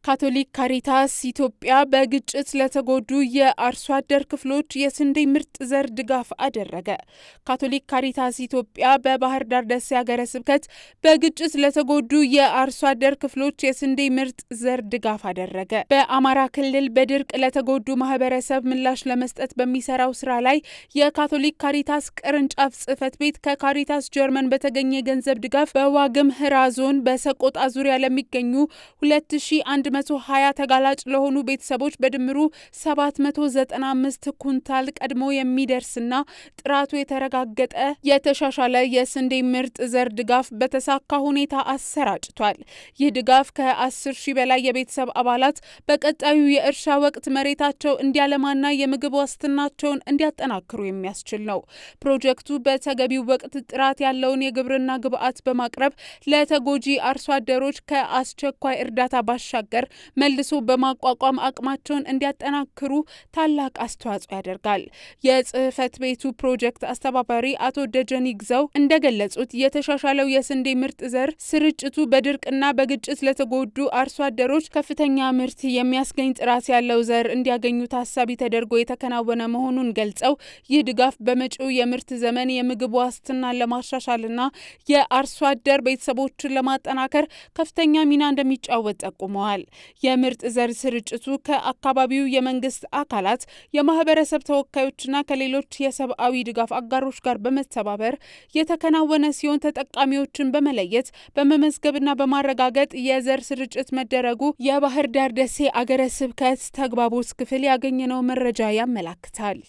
ካቶሊክ ካሪታስ ኢትዮጵያ በግጭት ለተጎዱ የአርሶ አደር ክፍሎች የስንዴ ምርጥ ዘር ድጋፍ አደረገ። ካቶሊክ ካሪታስ ኢትዮጵያ በባህር ዳር ደሴ ሀገረ ስብከት በግጭት ለተጎዱ የአርሶ አደር ክፍሎች የስንዴ ምርጥ ዘር ድጋፍ አደረገ። በአማራ ክልል በድርቅ ለተጎዱ ማህበረሰብ ምላሽ ለመስጠት በሚሰራው ስራ ላይ የካቶሊክ ካሪታስ ቅርንጫፍ ጽሕፈት ቤት ከካሪታስ ጀርመን በተገኘ የገንዘብ ድጋፍ በዋግኽምራ ዞን በሰቆጣ ዙሪያ ለሚገኙ 2120 ተጋላጭ ለሆኑ ቤተሰቦች በድምሩ 795 ኩንታል ቀድሞ የሚደርስና ጥራቱ የተረጋገጠ የተሻሻለ የስንዴ ምርጥ ዘር ድጋፍ በተሳካ ሁኔታ አሰራጭቷል። ይህ ድጋፍ ከ10 ሺህ በላይ የቤተሰብ አባላት በቀጣዩ የእርሻ ወቅት መሬታቸው እንዲያለማና የምግብ ዋስትናቸውን እንዲያጠናክሩ የሚያስችል ነው። ፕሮጀክቱ በተገቢው ወቅት ጥራት ያለውን የግብርና ግብዓት በማቅረብ ለተጎጂ አርሶ አደሮች ከአስቸኳይ እርዳታ ባሻገር መልሶ በማቋቋም አቅማቸውን እንዲያጠናክሩ ታላቅ አስተዋጽኦ ያደርጋል። የጽሕፈት ቤቱ ፕሮጀክት አስተባባሪ አቶ ደጀን ይግዛው እንደገለጹት የተሻሻለው የስንዴ ምርጥ ዘር ስርጭቱ በድርቅና በግጭት ለተጎዱ አርሶ አደሮች ከፍተኛ ምርት የሚያስገኝ ጥራት ያለው ዘር እንዲያገኙ ታሳቢ ተደርጎ የተከናወነ መሆኑን ገልጸው ይህ ድጋፍ በመጪው የምርት ዘመን የምግብ ዋስትናን ለማሻሻልና የአርሶ አደር ቤተሰቦችን ለማጠናከር ከፍተኛ ሚና እንደሚጫወት ጠቁመዋል። የምርጥ ዘር ስርጭቱ ከአካባቢው የመንግስት አካላት፣ የማህበረሰብ ተወካዮችና ከሌሎች የሰብአዊ ድጋፍ አጋሮች ጋር በመተባበር የተከናወነ ሲሆን ተጠቃሚዎችን በመለየት በመመዝገብና በማረጋገጥ የዘር ስርጭት መደረጉ የባህር ዳር ደሴ አገረ ስብከት ተግባቦት ክፍል ያገኘነው መረጃ ያመላክታል።